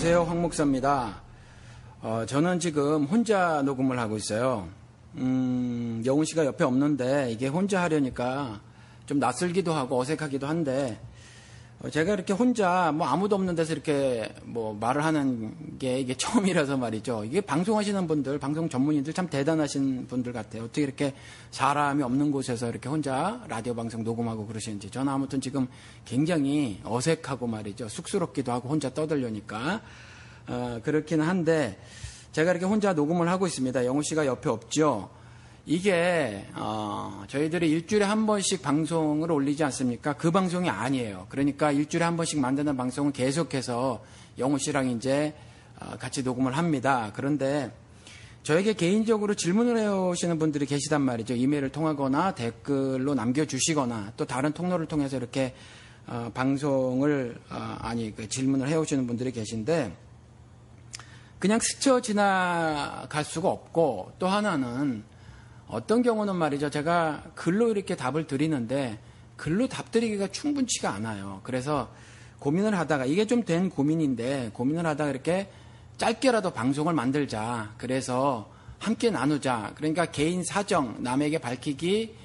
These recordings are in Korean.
안녕하세요. 황 목사입니다. 저는 지금 혼자 녹음을 하고 있어요. 영훈 씨가 옆에 없는데 이게 혼자 하려니까 좀 낯설기도 하고 어색하기도 한데 제가 이렇게 혼자 아무도 없는 데서 이렇게 말을 하는 게 이게 처음이라서 말이죠. 이게 방송하시는 분들, 방송 전문인들 참 대단하신 분들 같아요. 어떻게 이렇게 사람이 없는 곳에서 이렇게 혼자 라디오 방송 녹음하고 그러시는지. 저는 아무튼 지금 굉장히 어색하고 말이죠. 쑥스럽기도 하고 혼자 떠들려니까. 그렇긴 한데 제가 이렇게 혼자 녹음을 하고 있습니다. 영훈 씨가 옆에 없죠. 이게 저희들이 일주일에 한 번씩 방송을 올리지 않습니까? 그 방송이 아니에요. 그러니까 일주일에 한 번씩 만드는 방송은 계속해서 영훈 씨랑 이제 같이 녹음을 합니다. 그런데 저에게 개인적으로 질문을 해오시는 분들이 계시단 말이죠. 이메일을 통하거나 댓글로 남겨주시거나 또 다른 통로를 통해서 이렇게 방송을 질문을 해오시는 분들이 계신데 그냥 스쳐 지나갈 수가 없고 또 하나는 어떤 경우는 말이죠. 제가 글로 이렇게 답을 드리는데 글로 답 드리기가 충분치가 않아요. 그래서 고민을 하다가 이게 좀 된 고민인데 고민을 하다가 이렇게 짧게라도 방송을 만들자. 그래서 함께 나누자. 그러니까 개인 사정, 남에게 밝히기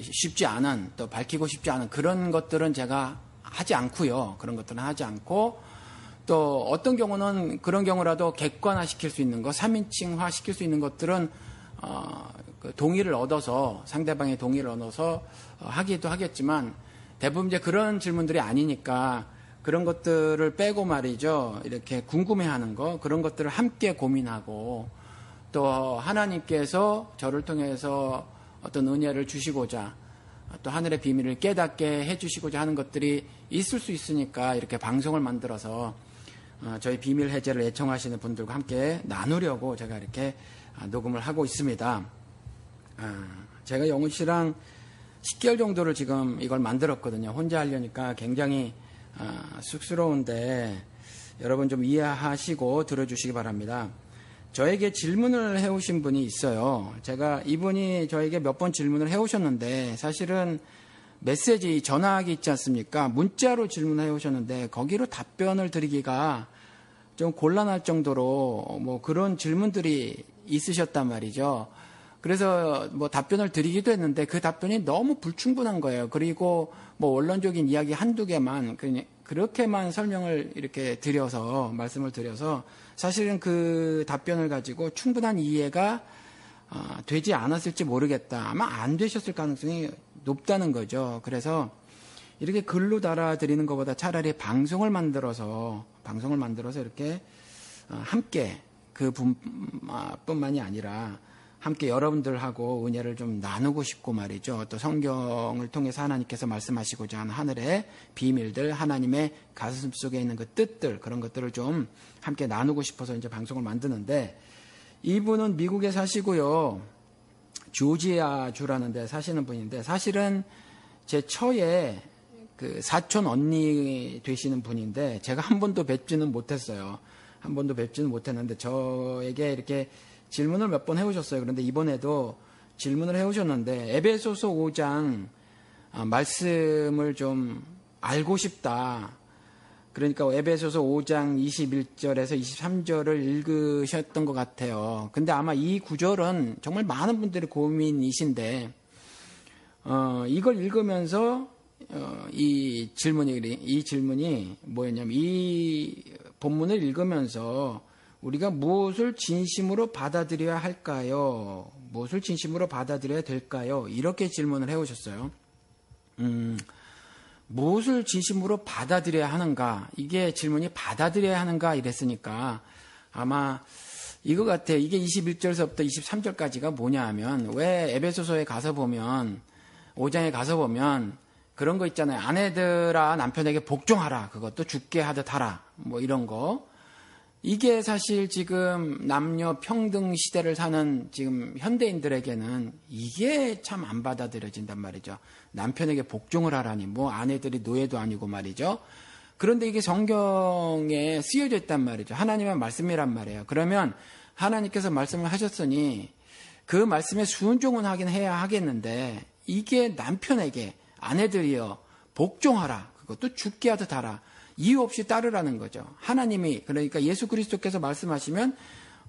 쉽지 않은 또 밝히고 싶지 않은 그런 것들은 제가 하지 않고요. 그런 것들은 하지 않고 또 어떤 경우는 그런 경우라도 객관화 시킬 수 있는 거, 3인칭화 시킬 수 있는 것들은 동의를 얻어서 상대방의 동의를 얻어서 하기도 하겠지만 대부분 이제 그런 질문들이 아니니까 그런 것들을 빼고 말이죠. 이렇게 궁금해하는 거 그런 것들을 함께 고민하고 또 하나님께서 저를 통해서 어떤 은혜를 주시고자 또 하늘의 비밀을 깨닫게 해주시고자 하는 것들이 있을 수 있으니까 이렇게 방송을 만들어서 저희 비밀 해제를 애청하시는 분들과 함께 나누려고 제가 이렇게 녹음을 하고 있습니다. 제가 영훈 씨랑 10개월 정도를 지금 이걸 만들었거든요. 혼자 하려니까 굉장히 쑥스러운데 여러분 좀 이해하시고 들어주시기 바랍니다. 저에게 질문을 해오신 분이 있어요. 이분이 저에게 몇 번 질문을 해오셨는데 사실은 메시지 전화기 있지 않습니까? 문자로 질문을 해오셨는데 거기로 답변을 드리기가 좀 곤란할 정도로 그런 질문들이 있으셨단 말이죠. 그래서 답변을 드리기도 했는데 그 답변이 너무 불충분한 거예요. 그리고 원론적인 이야기 한두 개만 그렇게만 설명을 이렇게 말씀을 드려서 사실은 그 답변을 가지고 충분한 이해가 되지 않았을지 모르겠다. 아마 안 되셨을 가능성이 높다는 거죠. 그래서 이렇게 글로 달아드리는 것보다 차라리 방송을 만들어서 이렇게 함께 그뿐만이 아니라 함께 여러분들하고 은혜를 좀 나누고 싶고 말이죠. 또 성경을 통해서 하나님께서 말씀하시고자 하는 하늘의 비밀들, 하나님의 가슴 속에 있는 그 뜻들, 그런 것들을 좀 함께 나누고 싶어서 이제 방송을 만드는데 이분은 미국에 사시고요. 조지아주라는 데 사시는 분인데 사실은 제 처에 그 사촌 언니 되시는 분인데 제가 한 번도 뵙지는 못했어요. 한 번도 뵙지는 못했는데 저에게 이렇게 질문을 몇 번 해오셨어요. 그런데 이번에도 질문을 해오셨는데 에베소서 5장 말씀을 좀 알고 싶다. 그러니까 에베소서 5장 21절에서 23절을 읽으셨던 것 같아요. 근데 아마 이 구절은 정말 많은 분들의 고민이신데 이걸 읽으면서 이 질문이 뭐였냐면 이 본문을 읽으면서 우리가 무엇을 진심으로 받아들여야 할까요? 무엇을 진심으로 받아들여야 될까요? 이렇게 질문을 해오셨어요. 무엇을 진심으로 받아들여야 하는가? 이게 질문이 받아들여야 하는가? 이랬으니까 아마 이거 같아요. 이게 21절서부터 23절까지가 뭐냐 하면 왜 에베소서에 가서 보면 5장에 가서 보면 그런 거 있잖아요. 아내들아 남편에게 복종하라. 그것도 죽게 하듯 하라. 이런 거. 이게 사실 지금 남녀 평등 시대를 사는 지금 현대인들에게는 이게 참 안 받아들여진단 말이죠. 남편에게 복종을 하라니 아내들이 노예도 아니고 말이죠. 그런데 이게 성경에 쓰여져 있단 말이죠. 하나님의 말씀이란 말이에요. 그러면 하나님께서 말씀을 하셨으니 그 말씀에 순종은 하긴 해야 하겠는데 이게 남편에게 아내들이여 복종하라. 그것도 죽게 하듯 하라. 이유 없이 따르라는 거죠. 하나님이, 그러니까 예수 그리스도께서 말씀하시면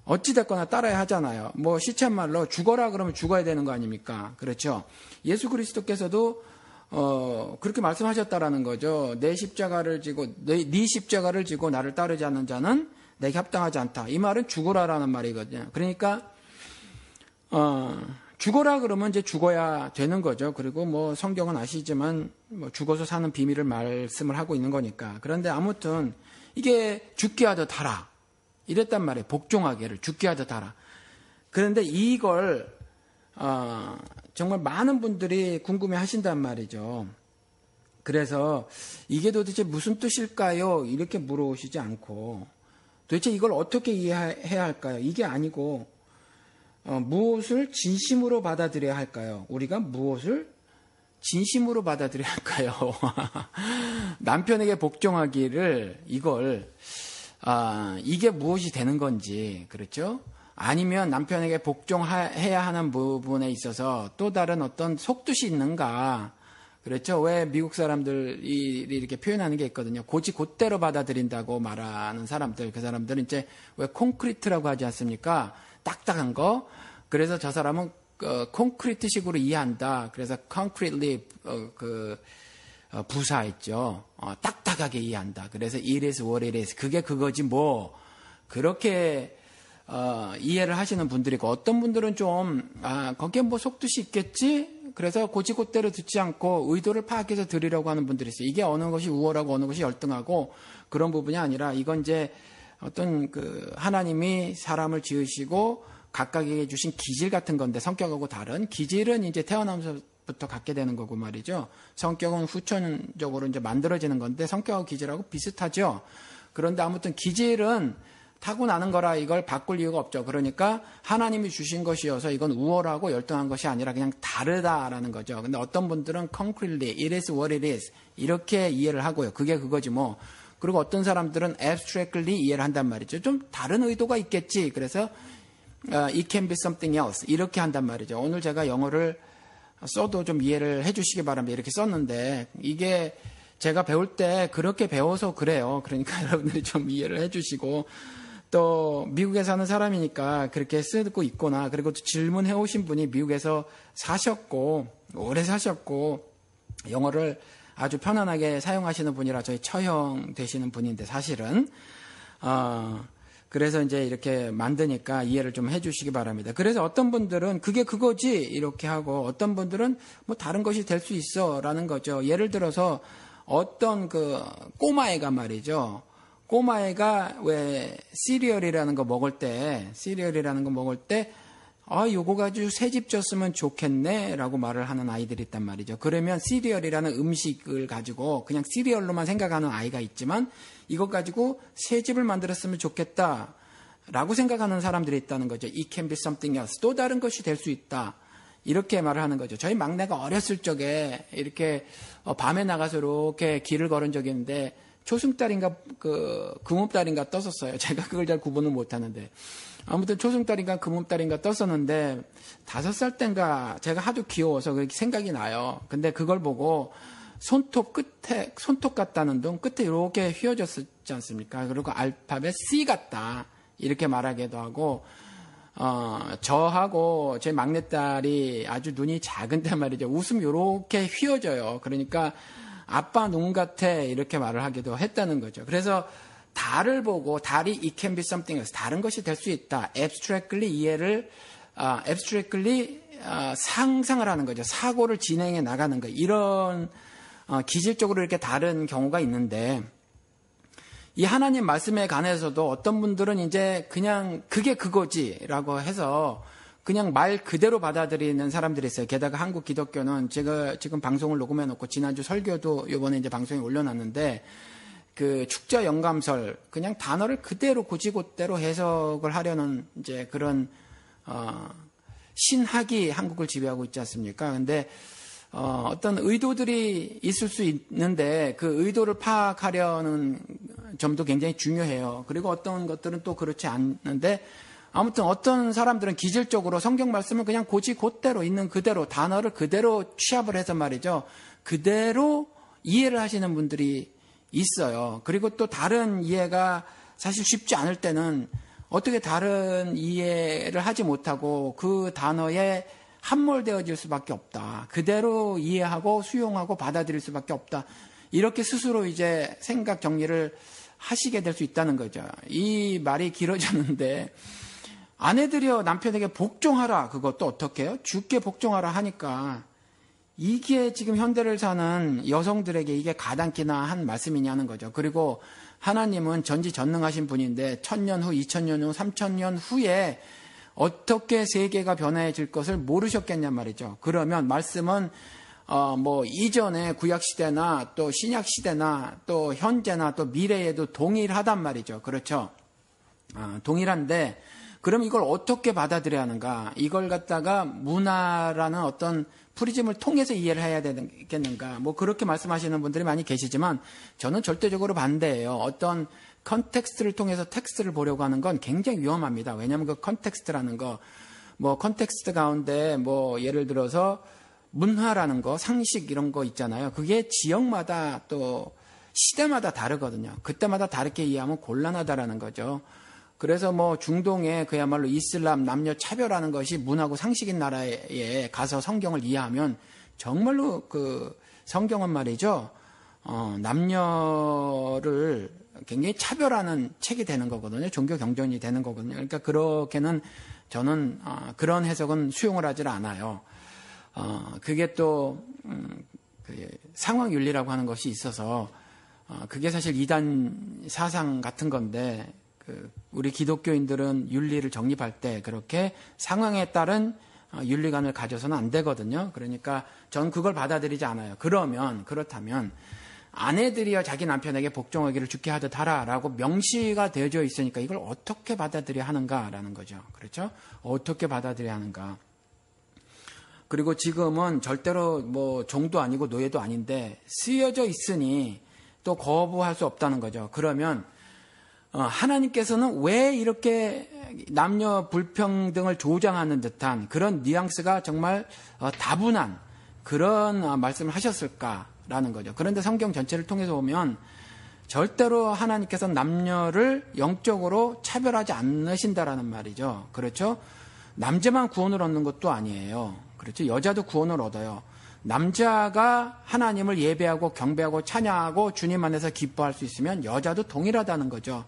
어찌됐거나 따라야 하잖아요. 뭐 시쳇말로 죽어라 그러면 죽어야 되는 거 아닙니까? 그렇죠. 예수 그리스도께서도 그렇게 말씀하셨다라는 거죠. 내 십자가를 지고 네 십자가를 지고 나를 따르지 않는 자는 내게 합당하지 않다. 이 말은 죽어라라는 말이거든요. 그러니까 죽어라 그러면 이제 죽어야 되는 거죠. 그리고 뭐 성경은 아시지만 뭐 죽어서 사는 비밀을 말씀을 하고 있는 거니까. 그런데 아무튼 이게 죽게 하듯 하라. 이랬단 말이에요. 복종하게를 죽게 하듯 하라. 그런데 이걸 정말 많은 분들이 궁금해 하신단 말이죠. 그래서 이게 도대체 무슨 뜻일까요? 이렇게 물어오시지 않고 도대체 이걸 어떻게 이해해야 할까요? 이게 아니고 무엇을 진심으로 받아들여야 할까요? 우리가 무엇을 진심으로 받아들여야 할까요? 남편에게 복종하기를 이걸 이게 무엇이 되는 건지, 그렇죠? 아니면 남편에게 복종해야 하는 부분에 있어서 또 다른 어떤 속뜻이 있는가? 그렇죠? 왜 미국 사람들이 이렇게 표현하는 게 있거든요. 고지 곧대로 받아들인다고 말하는 사람들, 그 사람들은 이제 왜 콘크리트라고 하지 않습니까? 딱딱한 거. 그래서 저 사람은 콘크리트식으로 이해한다. 그래서 concretely 부사했죠. 딱딱하게 이해한다. 그래서 it is what it is. 그게 그거지 뭐. 그렇게 이해를 하시는 분들이고, 어떤 분들은 좀 거기에 뭐 속뜻이 있겠지? 그래서 고지고대로 듣지 않고 의도를 파악해서 들으려고 하는 분들이 있어요. 이게 어느 것이 우월하고 어느 것이 열등하고 그런 부분이 아니라, 이건 이제 어떤 하나님이 사람을 지으시고 각각에게 주신 기질 같은 건데, 성격하고 다른 기질은 이제 태어나면서부터 갖게 되는 거고 말이죠. 성격은 후천적으로 이제 만들어지는 건데 성격하고 기질하고 비슷하죠. 그런데 아무튼 기질은 타고나는 거라 이걸 바꿀 이유가 없죠. 그러니까 하나님이 주신 것이어서 이건 우월하고 열등한 것이 아니라 그냥 다르다라는 거죠. 근데 어떤 분들은 concretely, it is what it is 이렇게 이해를 하고요. 그게 그거지 뭐. 그리고 어떤 사람들은 abstractly 이해를 한단 말이죠. 좀 다른 의도가 있겠지. 그래서 it can be something else 이렇게 한단 말이죠. 오늘 제가 영어를 써도 좀 이해를 해주시기 바랍니다. 이렇게 썼는데 이게 제가 배울 때 그렇게 배워서 그래요. 그러니까 여러분들이 좀 이해를 해주시고, 또 미국에 사는 사람이니까 그렇게 쓰고 있구나. 그리고 또 질문해 오신 분이 미국에서 사셨고 오래 사셨고 영어를 아주 편안하게 사용하시는 분이라 저희 처형 되시는 분인데, 사실은 그래서 이제 이렇게 만드니까 이해를 좀 해주시기 바랍니다. 그래서 어떤 분들은 그게 그거지 이렇게 하고, 어떤 분들은 뭐 다른 것이 될 수 있어라는 거죠. 예를 들어서 어떤 꼬마애가 말이죠. 꼬마애가 왜 시리얼이라는 거 먹을 때 요거 가지고 새집 졌으면 좋겠네라고 말을 하는 아이들이 있단 말이죠. 그러면 시리얼이라는 음식을 가지고 그냥 시리얼로만 생각하는 아이가 있지만, 이것 가지고 새집을 만들었으면 좋겠다라고 생각하는 사람들이 있다는 거죠. It can be something else. 또 다른 것이 될 수 있다. 이렇게 말을 하는 거죠. 저희 막내가 어렸을 적에 이렇게 밤에 나가서 이렇게 길을 걸은 적이 있는데, 초승달인가 금음달인가 떴었어요. 제가 그걸 잘 구분을 못하는데, 아무튼 초승달인가 금음달인가 떴었는데 5살 땐가 제가 하도 귀여워서 그렇게 생각이 나요. 근데 그걸 보고 손톱 같다는 둥 끝에 이렇게 휘어졌지 않습니까? 그리고 알파벳 C 같다 이렇게 말하기도 하고, 저하고 제 막내딸이 아주 눈이 작은데 말이죠. 웃음 요렇게 휘어져요. 그러니까 아빠 눈 같아 이렇게 말을 하기도 했다는 거죠. 그래서 달을 보고 달이 it can be something else, 다른 것이 될 수 있다. abstractly 이해를, abstractly 상상을 하는 거죠. 사고를 진행해 나가는 거. 이런 기질적으로 이렇게 다른 경우가 있는데, 이 하나님 말씀에 관해서도 어떤 분들은 이제 그냥 그게 그거지라고 해서 그냥 말 그대로 받아들이는 사람들이 있어요. 게다가 한국 기독교는 제가 지금 방송을 녹음해 놓고 지난주 설교도 이번에 이제 방송에 올려놨는데, 축자 영감설 그냥 단어를 그대로 고지고대로 해석을 하려는 이제 그런 신학이 한국을 지배하고 있지 않습니까? 근데 어떤 의도들이 있을 수 있는데 그 의도를 파악하려는 점도 굉장히 중요해요. 그리고 어떤 것들은 또 그렇지 않는데, 아무튼 어떤 사람들은 기질적으로 성경 말씀을 그냥 고지고대로 있는 그대로 단어를 그대로 취합을 해서 말이죠. 그대로 이해를 하시는 분들이 있어요. 그리고 또 다른 이해가 사실 쉽지 않을 때는 어떻게 다른 이해를 하지 못하고 그 단어에 함몰되어질 수밖에 없다. 그대로 이해하고 수용하고 받아들일 수밖에 없다. 이렇게 스스로 이제 생각 정리를 하시게 될 수 있다는 거죠. 이 말이 길어졌는데 아내들이여 남편에게 복종하라. 그것도 어떻게 해요? 주께 복종하라 하니까 이게 지금 현대를 사는 여성들에게 이게 가당키나 한 말씀이냐는 거죠. 그리고 하나님은 전지전능하신 분인데 1000년 후, 2000년 후, 3000년 후에 어떻게 세계가 변화해질 것을 모르셨겠냔 말이죠. 그러면 말씀은 이전에 구약시대나 또 신약시대나 또 현재나 또 미래에도 동일하단 말이죠. 그렇죠. 동일한데 그럼 이걸 어떻게 받아들여야 하는가? 이걸 갖다가 문화라는 어떤 프리즘을 통해서 이해를 해야 되겠는가? 그렇게 말씀하시는 분들이 많이 계시지만 저는 절대적으로 반대예요. 어떤 컨텍스트를 통해서 텍스트를 보려고 하는 건 굉장히 위험합니다. 왜냐하면 그 컨텍스트라는 거, 컨텍스트 가운데 예를 들어서 문화라는 거, 상식 이런 거 있잖아요. 그게 지역마다 또 시대마다 다르거든요. 그때마다 다르게 이해하면 곤란하다라는 거죠. 그래서 중동에 그야말로 이슬람 남녀 차별하는 것이 문화고 상식인 나라에 가서 성경을 이해하면 정말로 그 성경은 말이죠. 남녀를 굉장히 차별하는 책이 되는 거거든요. 종교 경전이 되는 거거든요. 그러니까 그렇게는 저는 그런 해석은 수용을 하질 않아요. 그게 또 상황 윤리라고 하는 것이 있어서 그게 사실 이단 사상 같은 건데 우리 기독교인들은 윤리를 정립할 때 그렇게 상황에 따른 윤리관을 가져서는 안 되거든요. 그러니까 전 그걸 받아들이지 않아요. 그렇다면 아내들이여 자기 남편에게 복종하기를 주께 하듯 하라라고 명시가 되어져 있으니까 이걸 어떻게 받아들여야 하는가라는 거죠. 그렇죠? 어떻게 받아들여야 하는가. 그리고 지금은 절대로 종도 아니고 노예도 아닌데 쓰여져 있으니 또 거부할 수 없다는 거죠. 그러면 하나님께서는 왜 이렇게 남녀 불평등을 조장하는 듯한 그런 뉘앙스가 정말 다분한 그런 말씀을 하셨을까라는 거죠. 그런데 성경 전체를 통해서 보면 절대로 하나님께서는 남녀를 영적으로 차별하지 않으신다라는 말이죠. 그렇죠? 남자만 구원을 얻는 것도 아니에요. 그렇죠? 여자도 구원을 얻어요. 남자가 하나님을 예배하고 경배하고 찬양하고 주님 안에서 기뻐할 수 있으면 여자도 동일하다는 거죠.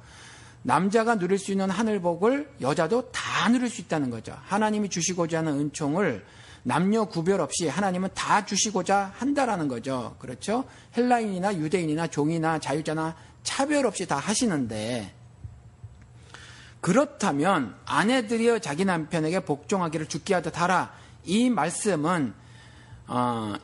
남자가 누릴 수 있는 하늘복을 여자도 다 누릴 수 있다는 거죠. 하나님이 주시고자 하는 은총을 남녀 구별 없이 하나님은 다 주시고자 한다라는 거죠. 그렇죠? 헬라인이나 유대인이나 종이나 자유자나 차별 없이 다 하시는데 그렇다면 아내들이여 자기 남편에게 복종하기를 주께 하듯 하라. 이 말씀은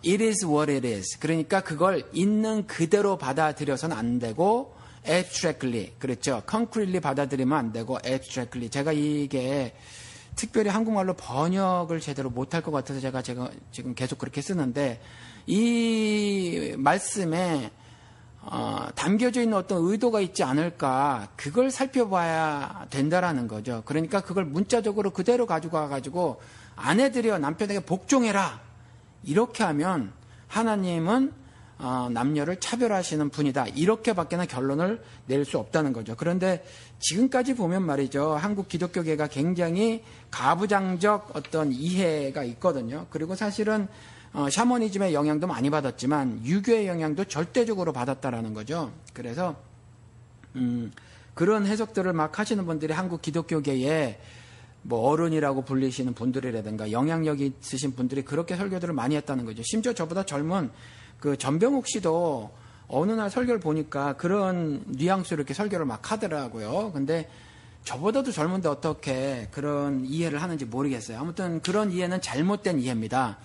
it is what it is. 그러니까 그걸 있는 그대로 받아들여서는 안 되고 abstractly, 그렇죠. concretely 받아들이면 안 되고 abstractly. 제가 이게 특별히 한국말로 번역을 제대로 못할 것 같아서 제가 지금 계속 그렇게 쓰는데 이 말씀에 담겨져 있는 어떤 의도가 있지 않을까 그걸 살펴봐야 된다라는 거죠. 그러니까 그걸 문자적으로 그대로 가지고 와가지고 아내들이여 남편에게 복종해라 이렇게 하면 하나님은 남녀를 차별하시는 분이다 이렇게밖에는 결론을 낼 수 없다는 거죠. 그런데 지금까지 보면 말이죠, 한국 기독교계가 굉장히 가부장적 어떤 이해가 있거든요. 그리고 사실은 샤머니즘의 영향도 많이 받았지만 유교의 영향도 절대적으로 받았다라는 거죠. 그래서 그런 해석들을 막 하시는 분들이 한국 기독교계에 어른이라고 불리시는 분들이라든가 영향력이 있으신 분들이 그렇게 설교들을 많이 했다는 거죠. 심지어 저보다 젊은 그 전병욱 씨도 어느 날 설교를 보니까 그런 뉘앙스로 이렇게 설교를 막 하더라고요. 근데 저보다도 젊은데 어떻게 그런 이해를 하는지 모르겠어요. 아무튼 그런 이해는 잘못된 이해입니다.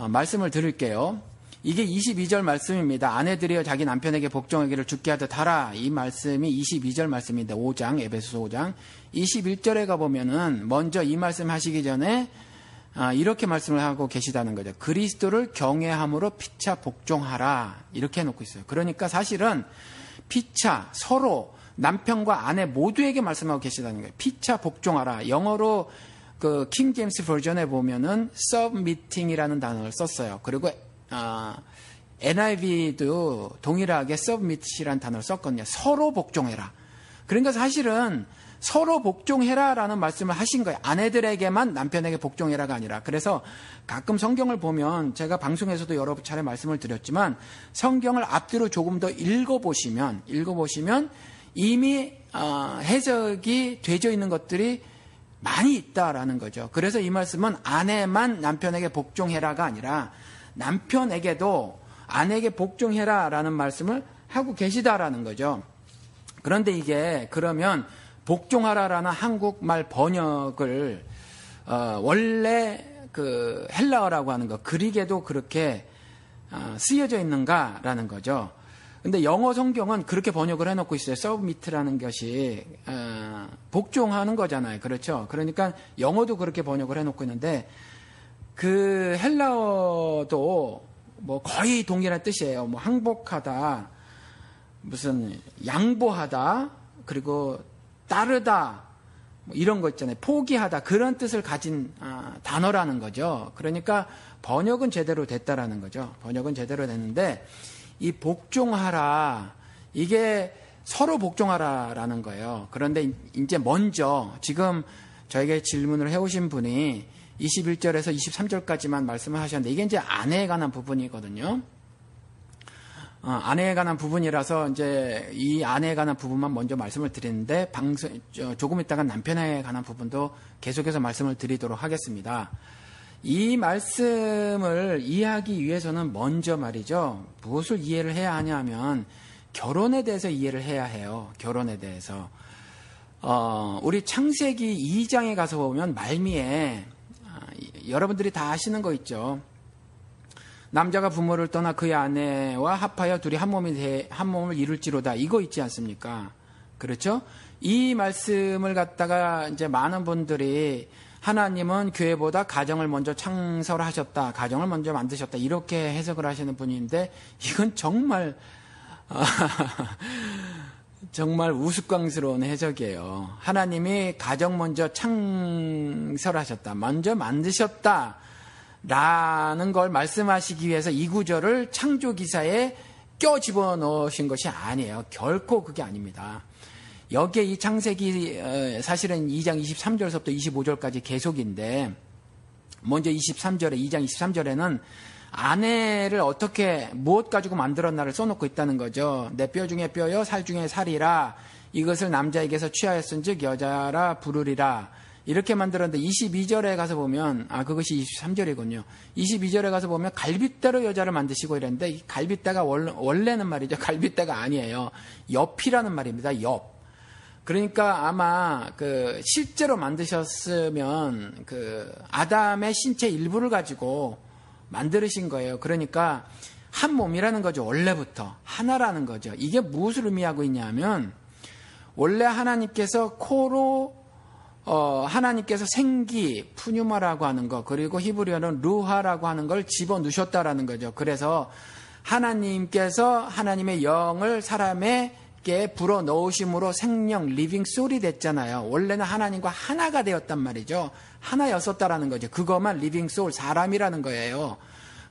말씀을 드릴게요. 이게 22절 말씀입니다. 아내들이여 자기 남편에게 복종하기를 주께 하듯 하라. 이 말씀이 22절 말씀인데 5장, 에베소서 5장. 21절에 가보면은 먼저 이 말씀 하시기 전에 이렇게 말씀을 하고 계시다는 거죠. 그리스도를 경외함으로 피차 복종하라. 이렇게 해놓고 있어요. 그러니까 사실은 피차, 서로 남편과 아내 모두에게 말씀하고 계시다는 거예요. 피차 복종하라. 영어로 그 킹 제임스 버전에 보면은 submitting이라는 단어를 썼어요. 그리고 NIV도 동일하게 submit이라는 단어를 썼거든요. 서로 복종해라. 그러니까 사실은 서로 복종해라라는 말씀을 하신 거예요. 아내들에게만 남편에게 복종해라가 아니라. 그래서 가끔 성경을 보면 제가 방송에서도 여러 차례 말씀을 드렸지만 성경을 앞뒤로 조금 더 읽어보시면 이미 해석이 되어 있는 것들이 많이 있다라는 거죠. 그래서 이 말씀은 아내만 남편에게 복종해라가 아니라 남편에게도 아내에게 복종해라라는 말씀을 하고 계시다라는 거죠. 그런데 이게 그러면 복종하라라는 한국말 번역을 원래 그 헬라어라고 하는 거 그릭에도 그렇게 쓰여져 있는가라는 거죠. 근데 영어 성경은 그렇게 번역을 해놓고 있어요. submit라는 것이 복종하는 거잖아요. 그렇죠? 그러니까 영어도 그렇게 번역을 해놓고 있는데 그 헬라어도 뭐 거의 동일한 뜻이에요. 뭐 항복하다, 무슨 양보하다, 그리고 따르다, 뭐 이런 거 있잖아요. 포기하다, 그런 뜻을 가진 단어라는 거죠. 그러니까 번역은 제대로 됐다라는 거죠. 번역은 제대로 됐는데 이 복종하라, 이게 서로 복종하라라는 거예요. 그런데 이제 먼저 지금 저에게 질문을 해오신 분이 21절에서 23절까지만 말씀을 하셨는데 이게 이제 아내에 관한 부분이거든요. 아내에 관한 부분이라서 이제 이 아내에 관한 부분만 먼저 말씀을 드리는데 조금 있다가 남편에 관한 부분도 계속해서 말씀을 드리도록 하겠습니다. 이 말씀을 이해하기 위해서는 먼저 말이죠. 무엇을 이해를 해야 하냐면 결혼에 대해서 이해를 해야 해요. 결혼에 대해서. 우리 창세기 2장에 가서 보면 말미에 여러분들이 다 아시는 거 있죠. 남자가 부모를 떠나 그의 아내와 합하여 둘이 한 몸을 이룰지로다. 이거 있지 않습니까? 그렇죠? 이 말씀을 갖다가 이제 많은 분들이 하나님은 교회보다 가정을 먼저 창설하셨다. 가정을 먼저 만드셨다. 이렇게 해석을 하시는 분인데 이건 정말 정말 우스꽝스러운 해석이에요. 하나님이 가정 먼저 창설하셨다. 먼저 만드셨다. 라는 걸 말씀하시기 위해서 이 구절을 창조기사에 껴 집어넣으신 것이 아니에요. 결코 그게 아닙니다. 여기에 이 창세기 사실은 2장 23절에서부터 25절까지 계속인데 먼저 23절에 2장 23절에는 아내를 어떻게 무엇 가지고 만들었나를 써놓고 있다는 거죠. 내 뼈 중에 뼈여 살 중에 살이라 이것을 남자에게서 취하였은즉 여자라 부르리라. 이렇게 만들었는데 22절에 가서 보면 그것이 23절이군요. 22절에 가서 보면 갈빗대로 여자를 만드시고 이랬는데 이 갈빗대가 원래는 말이죠. 갈빗대가 아니에요. 옆이라는 말입니다. 옆. 그러니까 아마 실제로 만드셨으면 아담의 신체 일부를 가지고 만드신 거예요. 그러니까 한 몸이라는 거죠. 원래부터 하나라는 거죠. 이게 무엇을 의미하고 있냐면 원래 하나님께서 하나님께서 생기, 푸뉴마라고 하는 거, 그리고 히브리어는 루하라고 하는 걸 집어넣으셨다라는 거죠. 그래서 하나님께서 하나님의 영을 사람에게 불어넣으심으로 생명, 리빙 소울이 됐잖아요. 원래는 하나님과 하나가 되었단 말이죠. 하나였었다라는 거죠. 그것만 리빙 소울, 사람이라는 거예요.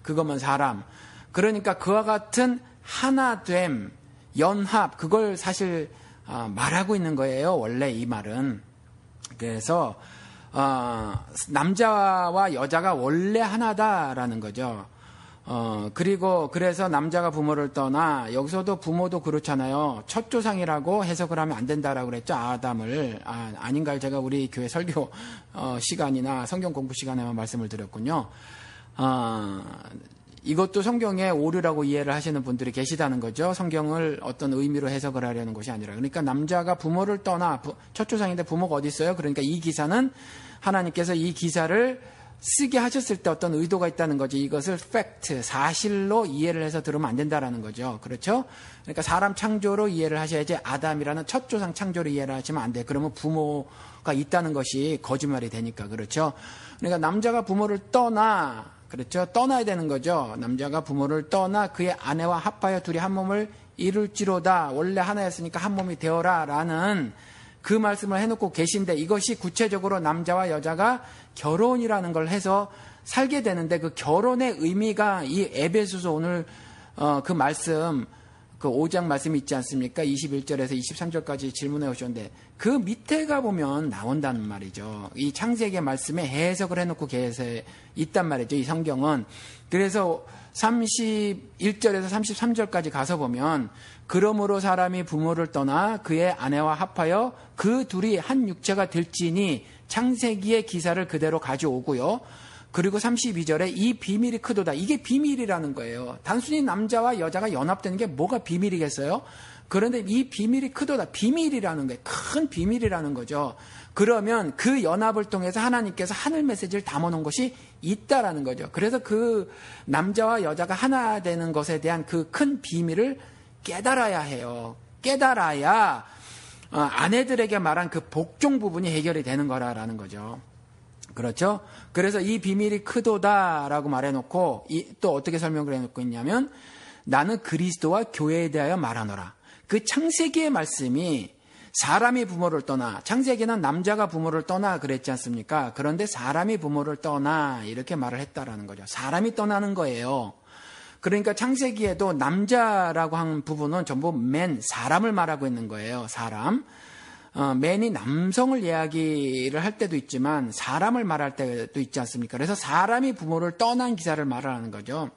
그것만 사람. 그러니까 그와 같은 하나됨, 연합, 그걸 사실 말하고 있는 거예요. 원래 이 말은. 그래서 남자와 여자가 원래 하나다라는 거죠. 그리고 그래서 남자가 부모를 떠나 여기서도 부모도 그렇잖아요. 첫 조상이라고 해석을 하면 안 된다라고 그랬죠. 아담을. 아닌가요? 제가 우리 교회 설교 시간이나 성경 공부 시간에만 말씀을 드렸군요. 이것도 성경의 오류라고 이해를 하시는 분들이 계시다는 거죠. 성경을 어떤 의미로 해석을 하려는 것이 아니라. 그러니까 남자가 부모를 떠나 첫 조상인데 부모가 어디 있어요? 그러니까 이 기사는 하나님께서 이 기사를 쓰게 하셨을 때 어떤 의도가 있다는 거지. 이것을 팩트, 사실로 이해를 해서 들으면 안 된다라는 거죠. 그렇죠? 그러니까 사람 창조로 이해를 하셔야지 아담이라는 첫 조상 창조로 이해를 하시면 안 돼. 그러면 부모가 있다는 것이 거짓말이 되니까. 그렇죠? 그러니까 남자가 부모를 떠나, 그렇죠? 떠나야 되는 거죠. 남자가 부모를 떠나 그의 아내와 합하여 둘이 한 몸을 이룰지로다. 원래 하나였으니까 한 몸이 되어라. 라는 그 말씀을 해놓고 계신데 이것이 구체적으로 남자와 여자가 결혼이라는 걸 해서 살게 되는데 그 결혼의 의미가 이 에베소서 오늘 그 말씀, 그 5장 말씀 있지 않습니까? 21절에서 23절까지 질문해 오셨는데 그 밑에 가보면 나온다는 말이죠. 이 창세기 말씀에 해석을 해놓고 계세 있단 말이죠. 이 성경은. 그래서 31절에서 33절까지 가서 보면 그러므로 사람이 부모를 떠나 그의 아내와 합하여 그 둘이 한 육체가 될지니 창세기의 기사를 그대로 가져오고요. 그리고 32절에 이 비밀이 크도다. 이게 비밀이라는 거예요. 단순히 남자와 여자가 연합되는 게 뭐가 비밀이겠어요? 그런데 이 비밀이 크도다. 비밀이라는 거예요. 큰 비밀이라는 거죠. 그러면 그 연합을 통해서 하나님께서 하늘 메시지를 담아놓은 것이 있다라는 거죠. 그래서 그 남자와 여자가 하나 되는 것에 대한 그 큰 비밀을 깨달아야 해요. 깨달아야 아내들에게 말한 그 복종 부분이 해결이 되는 거라는 거죠. 그렇죠? 그래서 이 비밀이 크도다라고 말해놓고 또 어떻게 설명을 해놓고 있냐면 나는 그리스도와 교회에 대하여 말하노라. 그 창세기의 말씀이 사람이 부모를 떠나, 창세기는 남자가 부모를 떠나 그랬지 않습니까? 그런데 사람이 부모를 떠나 이렇게 말을 했다라는 거죠. 사람이 떠나는 거예요. 그러니까 창세기에도 남자라고 한 부분은 전부 사람을 말하고 있는 거예요. 사람. 맨이 남성을 이야기를 할 때도 있지만 사람을 말할 때도 있지 않습니까? 그래서 사람이 부모를 떠난 기사를 말하는 거죠.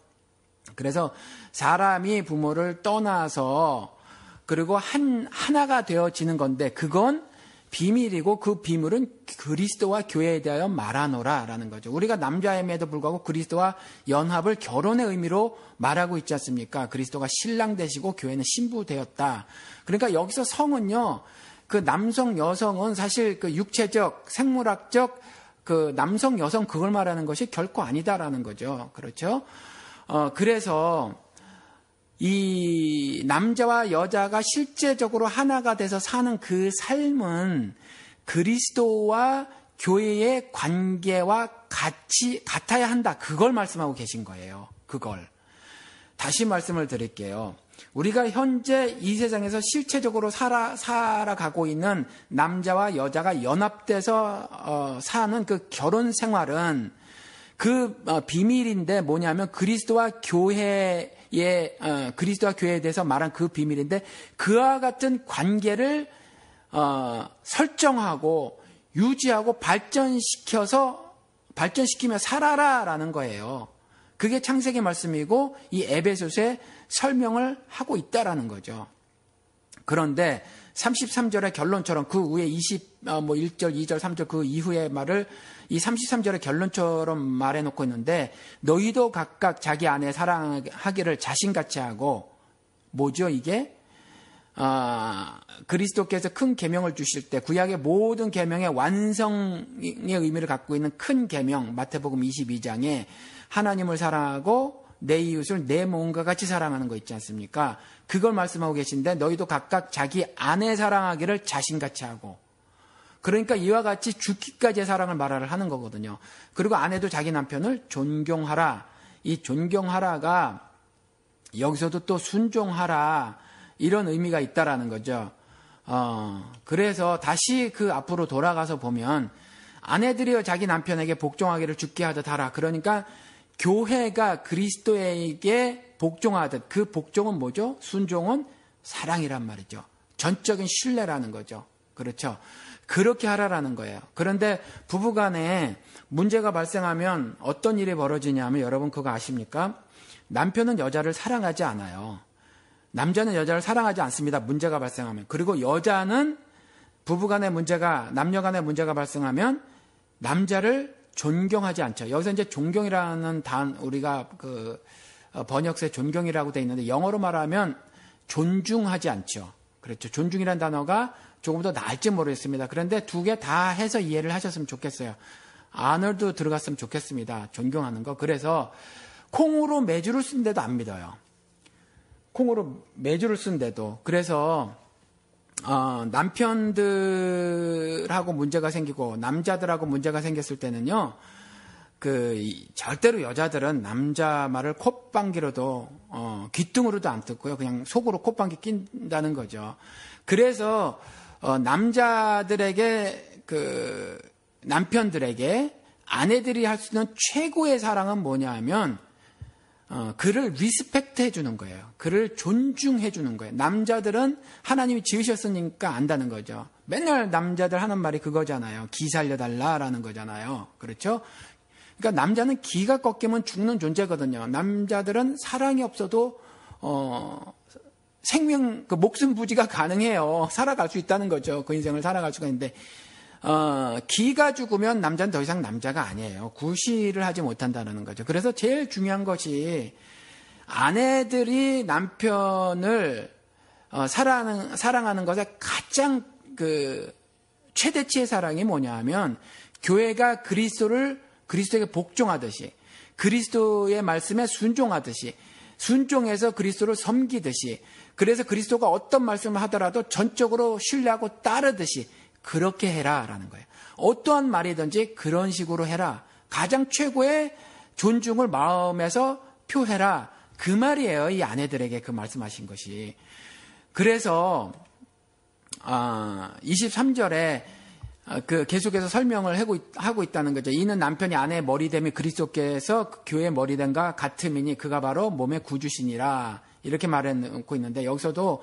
그래서 사람이 부모를 떠나서 그리고 하나가 되어지는 건데 그건 비밀이고 그 비밀은 그리스도와 교회에 대하여 말하노라라는 거죠. 우리가 남자임에도 불구하고 그리스도와 연합을 결혼의 의미로 말하고 있지 않습니까? 그리스도가 신랑 되시고 교회는 신부 되었다. 그러니까 여기서 성은요. 그 남성, 여성은 사실 그 육체적, 생물학적 그 남성, 여성 그걸 말하는 것이 결코 아니다라는 거죠. 그렇죠? 그래서 이 남자와 여자가 실제적으로 하나가 돼서 사는 그 삶은 그리스도와 교회의 관계와 같아야 한다. 그걸 말씀하고 계신 거예요. 그걸. 다시 말씀을 드릴게요. 우리가 현재 이 세상에서 실체적으로 살아가고 있는 남자와 여자가 연합돼서 사는 그 결혼 생활은 그 비밀인데 뭐냐면 그리스도와 교회에 대해서 말한 그 비밀인데 그와 같은 관계를 설정하고 유지하고 발전시키며 살아라라는 거예요. 그게 창세기 말씀이고 이 에베소서에 설명을 하고 있다라는 거죠. 그런데 33절의 결론처럼 그 후에 1절, 2절, 3절 그 이후의 말을 이 33절의 결론처럼 말해놓고 있는데 너희도 각각 자기 아내 사랑하기를 자신같이 하고 뭐죠 이게? 그리스도께서 큰 계명을 주실 때 구약의 모든 계명의 완성의 의미를 갖고 있는 큰 계명 마태복음 22장에 하나님을 사랑하고 내 이웃을 내 몸과 같이 사랑하는 거 있지 않습니까? 그걸 말씀하고 계신데 너희도 각각 자기 아내 사랑하기를 자신같이 하고 그러니까 이와 같이 죽기까지의 사랑을 말하를 하는 거거든요. 그리고 아내도 자기 남편을 존경하라. 이 존경하라가 여기서도 또 순종하라 이런 의미가 있다라는 거죠. 그래서 다시 그 앞으로 돌아가서 보면 아내들이여 자기 남편에게 복종하기를 죽게 하듯 하라. 그러니까 교회가 그리스도에게 복종하듯 그 복종은 뭐죠? 순종은 사랑이란 말이죠. 전적인 신뢰라는 거죠. 그렇죠. 그렇게 하라라는 거예요. 그런데 부부간에 문제가 발생하면 어떤 일이 벌어지냐면 여러분 그거 아십니까? 남편은 여자를 사랑하지 않아요. 남자는 여자를 사랑하지 않습니다. 문제가 발생하면. 그리고 여자는 부부간의 문제가 남녀간의 문제가 발생하면 남자를 존경하지 않죠. 여기서 이제 존경이라는 우리가 그 번역서에 존경이라고 돼 있는데 영어로 말하면 존중하지 않죠. 그렇죠. 존중이라는 단어가 조금 더 나을지 모르겠습니다. 그런데 두 개 다 해서 이해를 하셨으면 좋겠어요. honor도 들어갔으면 좋겠습니다. 존경하는 거. 그래서 콩으로 매주를 쓴데도 안 믿어요. 콩으로 매주를 쓴데도. 그래서 남편들하고 문제가 생기고 남자들하고 문제가 생겼을 때는요. 절대로 여자들은 남자 말을 콧방귀로도 귀뚱으로도 안 듣고요. 그냥 속으로 콧방귀 낀다는 거죠. 그래서 남자들에게 남편들에게 아내들이 할 수 있는 최고의 사랑은 뭐냐 하면 그를 리스펙트 해주는 거예요. 그를 존중해 주는 거예요. 남자들은 하나님이 지으셨으니까 안다는 거죠. 맨날 남자들 하는 말이 그거잖아요. 기 살려달라라는 거잖아요. 그렇죠? 그러니까 남자는 기가 꺾이면 죽는 존재거든요. 남자들은 사랑이 없어도 생명, 그 목숨 부지가 가능해요. 살아갈 수 있다는 거죠. 그 인생을 살아갈 수가 있는데 기가 죽으면 남자는 더 이상 남자가 아니에요. 구실을 하지 못한다는 거죠. 그래서 제일 중요한 것이 아내들이 남편을 사랑하는 것의 가장 그 최대치의 사랑이 뭐냐면 교회가 그리스도에게 복종하듯이 그리스도의 말씀에 순종하듯이 순종해서 그리스도를 섬기듯이 그래서 그리스도가 어떤 말씀을 하더라도 전적으로 신뢰하고 따르듯이 그렇게 해라라는 거예요. 어떠한 말이든지 그런 식으로 해라. 가장 최고의 존중을 마음에서 표해라. 그 말이에요. 이 아내들에게 그 말씀하신 것이. 그래서 23절에 그 계속해서 설명을 하고 있다는 거죠. 이는 남편이 아내의 머리됨이 그리스도께서 교회의 머리됨과 같음이니 그가 바로 몸의 구주시니라. 이렇게 말해놓고 있는데 여기서도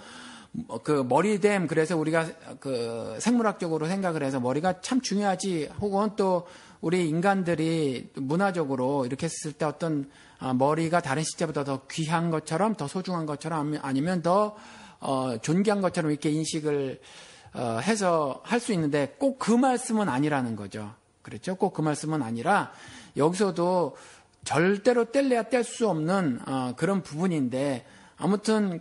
그 머리됨, 그래서 우리가 그 생물학적으로 생각을 해서 머리가 참 중요하지, 혹은 또 우리 인간들이 문화적으로 이렇게 했을 때 어떤 머리가 다른 시체보다 더 귀한 것처럼, 더 소중한 것처럼, 아니면 더 존귀한 것처럼 이렇게 인식을 해서 할 수 있는데 꼭 그 말씀은 아니라는 거죠. 그렇죠? 꼭 그 말씀은 아니라 여기서도 절대로 뗄래야 뗄 수 없는 그런 부분인데, 아무튼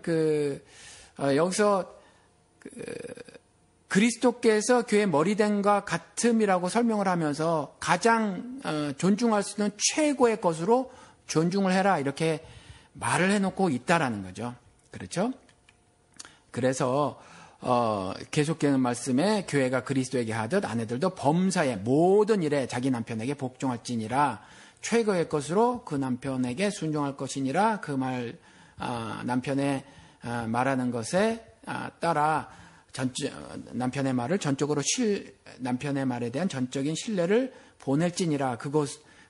여기서 그리스도께서 교회의 머리됨과 같음이라고 설명을 하면서 가장 존중할 수 있는 최고의 것으로 존중을 해라, 이렇게 말을 해놓고 있다라는 거죠. 그렇죠? 그래서 계속되는 말씀에 교회가 그리스도에게 하듯 아내들도 범사의 모든 일에 자기 남편에게 복종할지니라, 최고의 것으로 그 남편에게 순종할 것이니라. 그 말, 남편의 말하는 것에 따라 남편의 말을 전적으로 남편의 말에 대한 전적인 신뢰를 보낼지니라.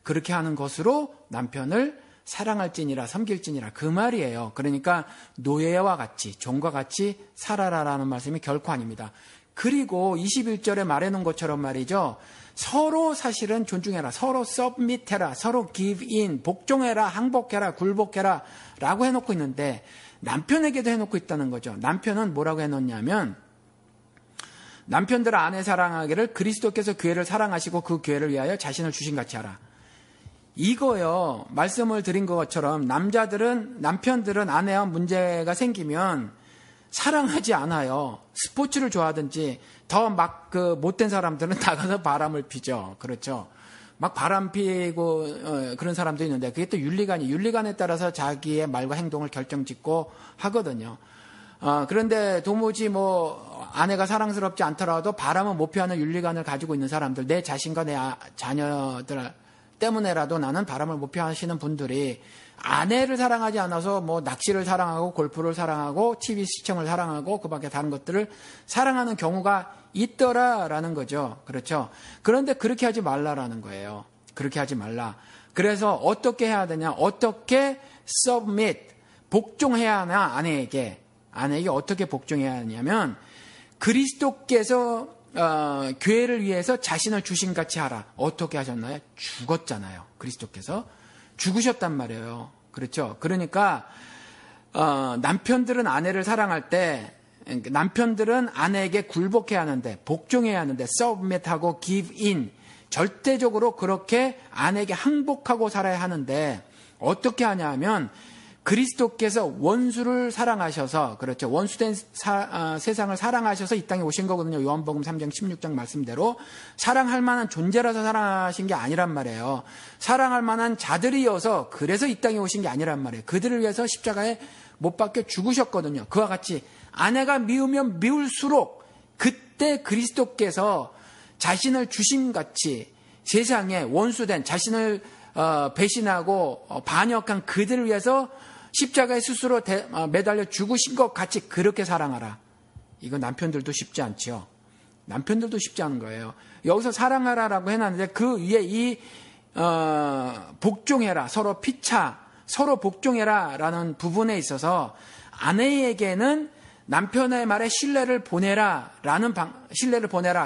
그렇게 하는 것으로 남편을 사랑할지니라, 섬길지니라, 그 말이에요. 그러니까 노예와 같이, 종과 같이 살아라라는 말씀이 결코 아닙니다. 그리고 21절에 말해놓은 것처럼 말이죠, 서로 사실은 존중해라, 서로 서브밋해라, 서로 give in, 복종해라, 항복해라, 굴복해라 라고 해놓고 있는데 남편에게도 해놓고 있다는 거죠. 남편은 뭐라고 해놓냐면, 남편들 아내 사랑하기를 그리스도께서 교회를 사랑하시고 그 교회를 위하여 자신을 주신 같이 하라. 이거요, 말씀을 드린 것처럼 남편들은 아내와 문제가 생기면 사랑하지 않아요. 스포츠를 좋아하든지, 더 막 못된 사람들은 나가서 바람을 피죠. 그렇죠. 막 바람 피고 그런 사람도 있는데, 그게 또 윤리관에 따라서 자기의 말과 행동을 결정짓고 하거든요. 그런데 도무지 아내가 사랑스럽지 않더라도 바람을 못 피하는 윤리관을 가지고 있는 사람들, 내 자신과 내 자녀들 때문에라도 나는 바람을 못 피하시는 분들이 아내를 사랑하지 않아서 낚시를 사랑하고 골프를 사랑하고 TV 시청을 사랑하고 그 밖에 다른 것들을 사랑하는 경우가 있더라라는 거죠. 그렇죠. 그런데 그렇게 하지 말라라는 거예요. 그렇게 하지 말라. 그래서 어떻게 해야 되냐? 어떻게 submit, 복종해야 하냐? 아내에게 어떻게 복종해야 하냐면, 그리스도께서 교회를 위해서 자신을 주신 같이 하라. 어떻게 하셨나요? 죽었잖아요. 그리스도께서 죽으셨단 말이에요. 그렇죠. 그러니까 남편들은 아내를 사랑할 때, 남편들은 아내에게 굴복해야 하는데, 복종해야 하는데, submit하고 give in, 절대적으로 그렇게 아내에게 항복하고 살아야 하는데, 어떻게 하냐 하면, 그리스도께서 원수를 사랑하셔서, 그렇죠, 원수된 세상을 사랑하셔서 이 땅에 오신 거거든요. 요한복음 3장 16장 말씀대로 사랑할 만한 존재라서 사랑하신 게 아니란 말이에요. 사랑할 만한 자들이어서, 그래서 이 땅에 오신 게 아니란 말이에요. 그들을 위해서 십자가에 못 박혀 죽으셨거든요. 그와 같이 아내가 미우면 미울수록 그때 그리스도께서 자신을 주심같이 세상에 원수된, 자신을 배신하고 반역한 그들을 위해서 십자가에 스스로 매달려 죽으신 것 같이 그렇게 사랑하라. 이거 남편들도 쉽지 않죠. 남편들도 쉽지 않은 거예요. 여기서 사랑하라라고 해놨는데 그 위에 복종해라, 서로 피차, 서로 복종해라 라는 부분에 있어서 아내에게는 남편의 말에 신뢰를 보내라,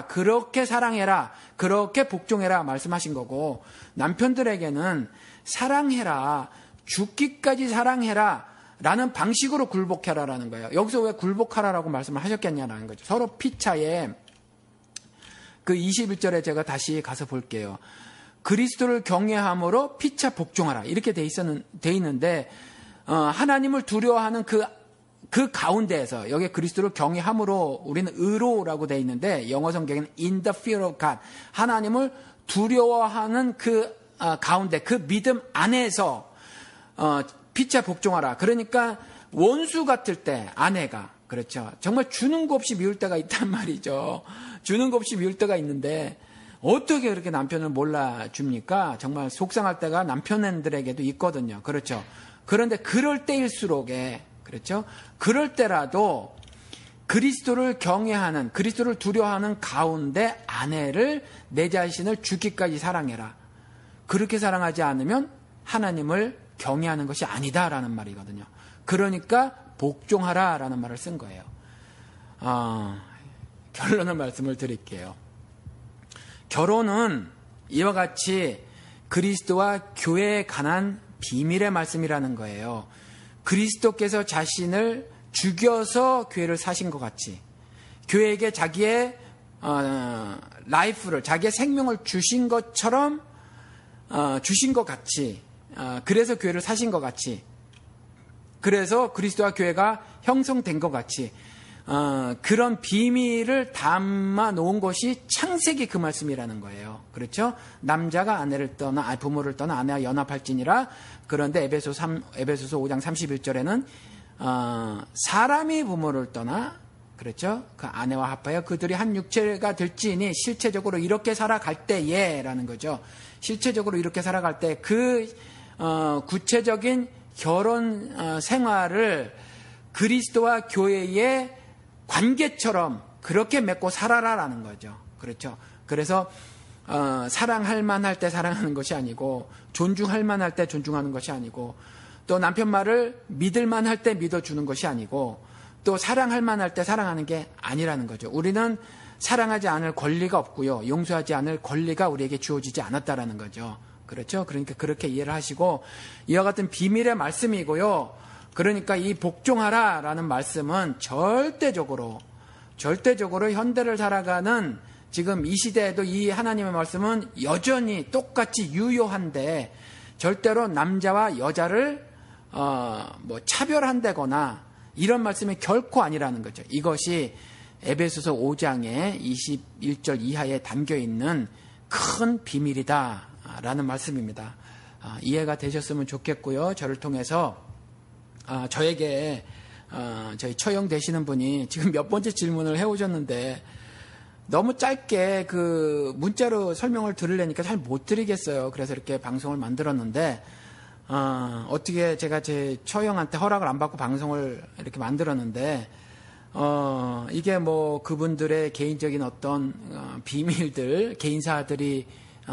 그렇게 사랑해라, 그렇게 복종해라 말씀하신 거고, 남편들에게는 사랑해라, 죽기까지 사랑해라 라는 방식으로 굴복해라라는 거예요. 여기서 왜 굴복하라라고 말씀을 하셨겠냐라는 거죠. 서로 피차에 그 21절에 제가 다시 가서 볼게요. 그리스도를 경외함으로 피차 복종하라 이렇게 돼 있는데 하나님을 두려워하는 그 가운데에서, 여기 그리스도를 경외함으로 우리는 의로라고 돼 있는데 영어 성경에는 in the fear of God, 하나님을 두려워하는 그 가운데, 그 믿음 안에서 피차 복종하라. 그러니까 원수 같을 때 아내가, 그렇죠, 정말 주는 거 없이 미울 때가 있단 말이죠. 주는 거 없이 미울 때가 있는데 어떻게 그렇게 남편을 몰라줍니까? 정말 속상할 때가 남편들에게도 있거든요. 그렇죠. 그런데 그럴 때일수록에, 그렇죠, 그럴 때라도 그리스도를 경외하는, 그리스도를 두려워하는 가운데 아내를, 내 자신을 죽기까지 사랑해라. 그렇게 사랑하지 않으면 하나님을 경외하는 것이 아니다라는 말이거든요. 그러니까 복종하라라는 말을 쓴 거예요. 결론을 말씀을 드릴게요. 결혼은 이와 같이 그리스도와 교회에 관한 비밀의 말씀이라는 거예요. 그리스도께서 자신을 죽여서 교회를 사신 것 같이, 교회에게 자기의 라이프를, 자기의 생명을 주신 것처럼, 주신 것 같이, 그래서 교회를 사신 것 같이, 그래서 그리스도와 교회가 형성된 것 같이, 그런 비밀을 담아 놓은 것이 창세기 그 말씀이라는 거예요. 그렇죠? 남자가 아내를 떠나, 부모를 떠나 아내와 연합할지니라. 그런데 에베소서 5장 31절에는 사람이 부모를 떠나, 그렇죠, 그 아내와 합하여 그들이 한 육체가 될지니 실체적으로 이렇게 살아갈 때에 라는 거죠. 실체적으로 이렇게 살아갈 때 그 구체적인 결혼 생활을 그리스도와 교회의 관계처럼 그렇게 맺고 살아라라는 거죠. 그렇죠. 그래서 사랑할 만할 때 사랑하는 것이 아니고, 존중할 만할 때 존중하는 것이 아니고, 또 남편 말을 믿을 만할 때 믿어주는 것이 아니고, 또 사랑할 만할 때 사랑하는 게 아니라는 거죠. 우리는 사랑하지 않을 권리가 없고요, 용서하지 않을 권리가 우리에게 주어지지 않았다라는 거죠. 그렇죠. 그러니까 그렇게 이해를 하시고, 이와 같은 비밀의 말씀이고요. 그러니까 이 복종하라라는 말씀은 절대적으로 현대를 살아가는 지금 이 시대에도 이 하나님의 말씀은 여전히 똑같이 유효한데, 절대로 남자와 여자를 차별한다거나 이런 말씀이 결코 아니라는 거죠. 이것이 에베소서 5장의 21절 이하에 담겨있는 큰 비밀이다라는 말씀입니다. 이해가 되셨으면 좋겠고요. 저를 통해서 저에게 저희 처형 되시는 분이 지금 몇 번째 질문을 해오셨는데, 너무 짧게 그 문자로 설명을 들으려니까 잘 못 드리겠어요. 그래서 이렇게 방송을 만들었는데, 어떻게 제가 제 처형한테 허락을 안 받고 방송을 이렇게 만들었는데, 이게 뭐 그분들의 개인적인 어떤 비밀들, 개인사들이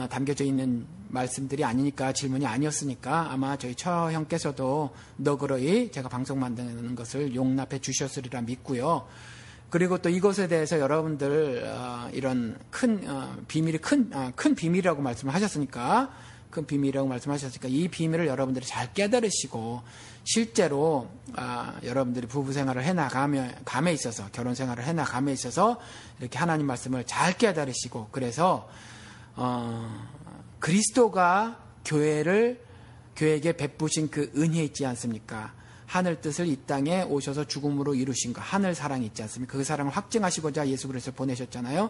담겨져 있는 말씀들이 아니니까, 질문이 아니었으니까 아마 저희 처형께서도 너그러이 제가 방송 만드는 것을 용납해 주셨으리라 믿고요. 그리고 또 이것에 대해서 여러분들 이런 큰 비밀이 큰 비밀이라고 말씀을 하셨으니까, 큰 비밀이라고 말씀하셨으니까 이 비밀을 여러분들이 잘 깨달으시고, 실제로 여러분들이 부부 생활을 해나감에 있어서, 결혼 생활을 해나감에 있어서 이렇게 하나님 말씀을 잘 깨달으시고, 그래서 그리스도가 교회에게 베푸신 그 은혜 있지 않습니까? 하늘 뜻을 이 땅에 오셔서 죽음으로 이루신 것, 하늘 사랑이 있지 않습니까? 그 사랑을 확증하시고자 예수 그리스도를 보내셨잖아요.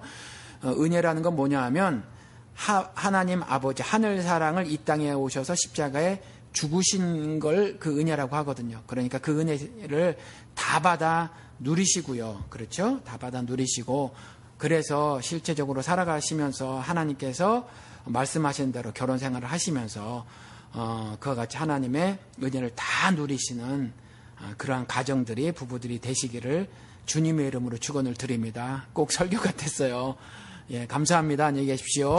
은혜라는 건 뭐냐 하면, 하나님 아버지 하늘 사랑을 이 땅에 오셔서 십자가에 죽으신 걸 그 은혜라고 하거든요. 그러니까 그 은혜를 다 받아 누리시고요. 그렇죠? 다 받아 누리시고, 그래서 실제적으로 살아가시면서 하나님께서 말씀하신 대로 결혼 생활을 하시면서 그와 같이 하나님의 은혜를 다 누리시는 그러한 가정들이, 부부들이 되시기를 주님의 이름으로 축원을 드립니다. 꼭 설교 같았어요. 예, 감사합니다. 안녕히 계십시오.